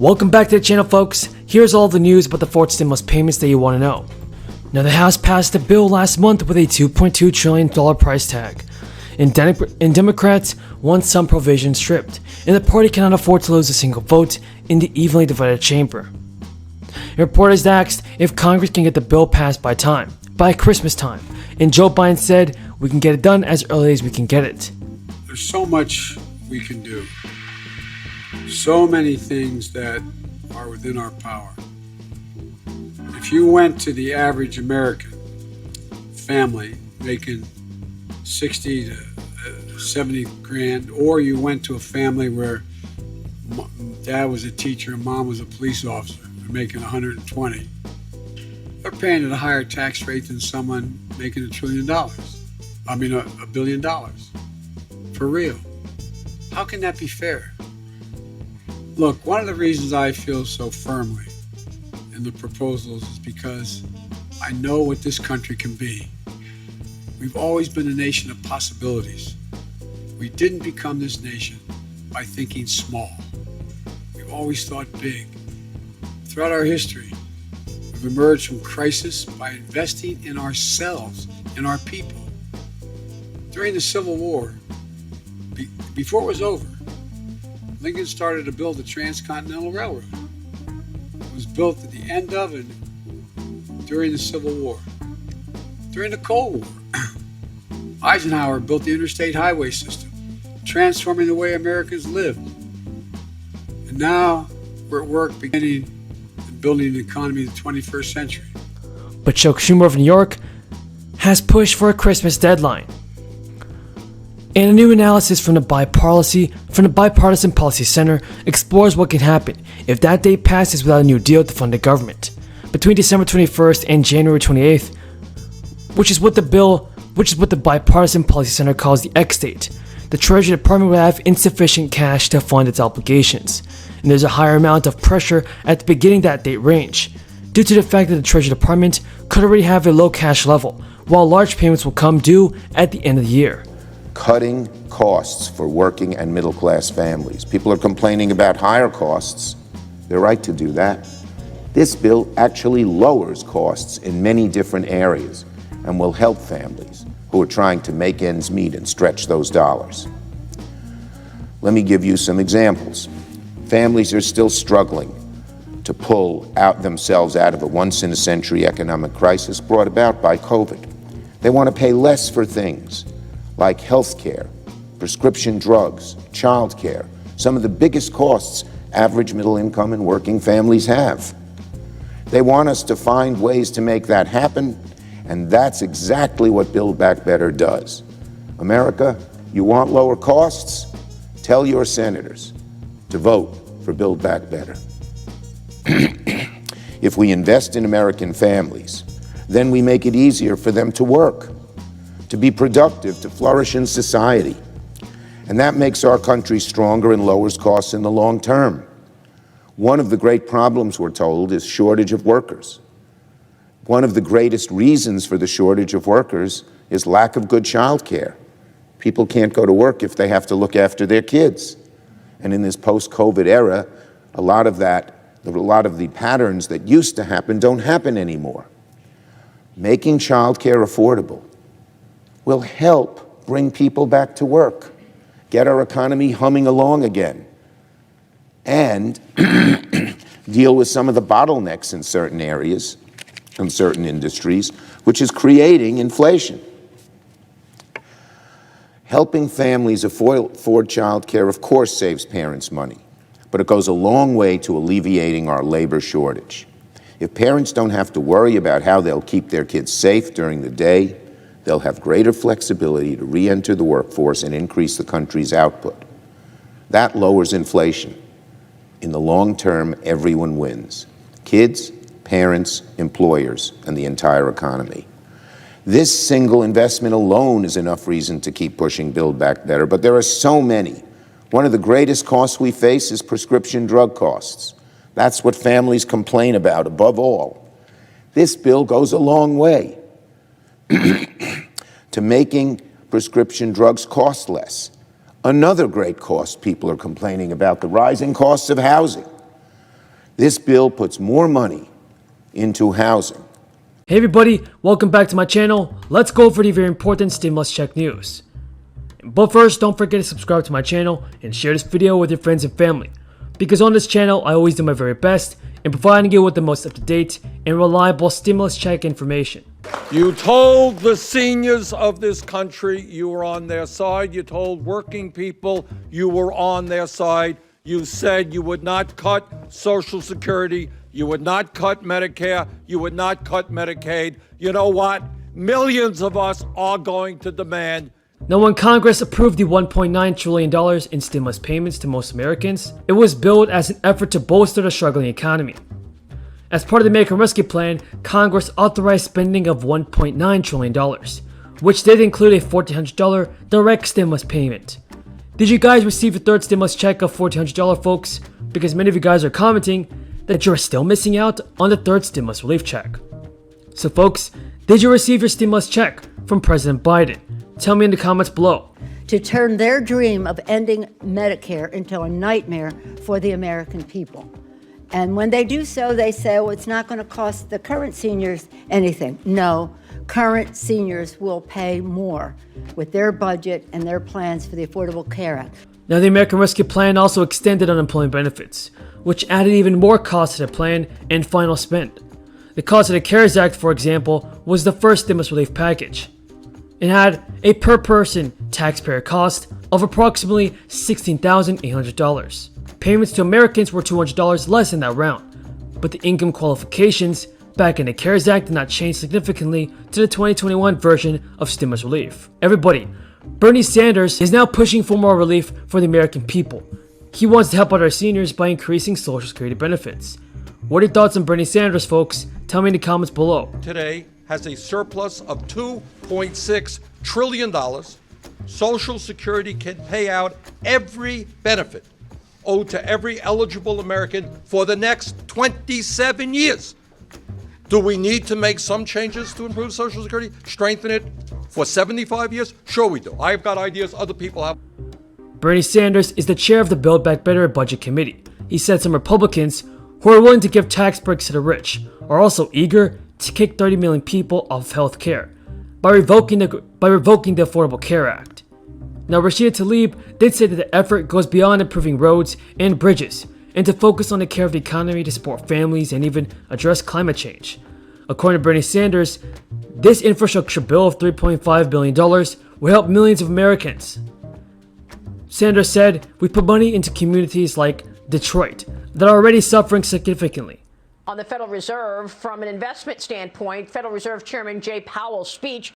Welcome back to the channel, folks. Here's all the news about the fourth stimulus payments that you want to know. Now, the House passed a bill last month with a $2.2 trillion price tag, and Democrats want some provisions stripped, and the party cannot afford to lose a single vote in the evenly divided chamber. Reporters asked if Congress can get the bill passed by Christmas time, and Joe Biden said, "We can get it done as early as we can get it." There's so much we can do. So many things that are within our power. If you went to the average American family making 60 to 70 grand, or you went to a family where dad was a teacher and mom was a police officer, they're making 120, they're paying at a higher tax rate than someone making $1 trillion. I mean, $1 billion. For real. How can that be fair? Look, one of the reasons I feel so firmly in the proposals is because I know what this country can be. We've always been a nation of possibilities. We didn't become this nation by thinking small. We've always thought big. Throughout our history, we've emerged from crisis by investing in ourselves and our people. During the Civil War, before it was over, Lincoln started to build the Transcontinental Railroad. It was built at the end of and during the Civil War. During the Cold War, Eisenhower built the interstate highway system, transforming the way Americans lived. And now we're at work beginning and building the economy of the 21st century. But Chuck Schumer of New York has pushed for a Christmas deadline. And a new analysis from the Bipartisan Policy Center explores what can happen if that date passes without a new deal to fund the government. Between December 21st and January 28th, which is what the Bipartisan Policy Center calls the X date, the Treasury Department will have insufficient cash to fund its obligations, and there's a higher amount of pressure at the beginning of that date range, due to the fact that the Treasury Department could already have a low cash level, while large payments will come due at the end of the year. Cutting costs for working and middle-class families. People are complaining about higher costs. They're right to do that. This bill actually lowers costs in many different areas and will help families who are trying to make ends meet and stretch those dollars. Let me give you some examples. Families are still struggling to pull themselves out of a once-in-a-century economic crisis brought about by COVID. They want to pay less for things like health care, prescription drugs, child care, some of the biggest costs average middle-income and working families have. They want us to find ways to make that happen, and that's exactly what Build Back Better does. America, you want lower costs? Tell your senators to vote for Build Back Better. If we invest in American families, then we make it easier for them to work, to be productive, to flourish in society. And that makes our country stronger and lowers costs in the long term. One of the great problems, we're told, is shortage of workers. One of the greatest reasons for the shortage of workers is lack of good child care. People can't go to work if they have to look after their kids. And in this post-COVID era, a lot of the patterns that used to happen don't happen anymore. Making child care affordable will help bring people back to work, get our economy humming along again, and deal with some of the bottlenecks in certain areas, in certain industries, which is creating inflation. Helping families afford child care, of course, saves parents money, but it goes a long way to alleviating our labor shortage. If parents don't have to worry about how they'll keep their kids safe during the day, they'll have greater flexibility to re-enter the workforce and increase the country's output. That lowers inflation. In the long term, everyone wins. Kids, parents, employers, and the entire economy. This single investment alone is enough reason to keep pushing Build Back Better, but there are so many. One of the greatest costs we face is prescription drug costs. That's what families complain about above all. This bill goes a long way to making prescription drugs cost less. Another great cost people are complaining about, the rising costs of housing. This bill puts more money into housing. Hey everybody, welcome back to my channel. Let's go over the very important stimulus check news. But first, don't forget to subscribe to my channel and share this video with your friends and family, because on this channel I always do my very best in providing you with the most up-to-date and reliable stimulus check information. You told the seniors of this country you were on their side. You told working people you were on their side. You said you would not cut Social Security. You would not cut Medicare. You would not cut Medicaid. You know what? Millions of us are going to demand. Now, when Congress approved the $1.9 trillion in stimulus payments to most Americans, it was billed as an effort to bolster the struggling economy. As part of the American Rescue Plan, Congress authorized spending of $1.9 trillion, which did include a $1,400 direct stimulus payment. Did you guys receive your third stimulus check of $1,400, folks? Because many of you guys are commenting that you're still missing out on the third stimulus relief check. So folks, did you receive your stimulus check from President Biden? Tell me in the comments below. To turn their dream of ending Medicare into a nightmare for the American people. And when they do so, they say, well, it's not going to cost the current seniors anything. No, current seniors will pay more with their budget and their plans for the Affordable Care Act. Now, the American Rescue Plan also extended unemployment benefits, which added even more cost to the plan and final spend. The cost of the CARES Act, for example, was the first stimulus relief package. It had a per-person taxpayer cost of approximately $16,800. Payments to Americans were $200 less in that round, but the income qualifications back in the CARES Act did not change significantly to the 2021 version of stimulus relief. Everybody, Bernie Sanders is now pushing for more relief for the American people. He wants to help out our seniors by increasing Social Security benefits. What are your thoughts on Bernie Sanders, folks? Tell me in the comments below. Today has a surplus of $2.6 trillion. Social Security can pay out every benefit owed to every eligible American for the next 27 years. Do we need to make some changes to improve Social Security, strengthen it for 75 years? Sure we do. I've got ideas, other people have. Bernie Sanders is the chair of the Build Back Better Budget Committee. He said some Republicans who are willing to give tax breaks to the rich are also eager to kick 30 million people off health care by revoking the Affordable Care Act. Now, Rashida Tlaib did say that the effort goes beyond improving roads and bridges and to focus on the care of the economy to support families and even address climate change. According to Bernie Sanders, this infrastructure bill of $3.5 billion will help millions of Americans. Sanders said, "We put money into communities like Detroit that are already suffering significantly." On the Federal Reserve, from an investment standpoint, Federal Reserve Chairman Jay Powell's speech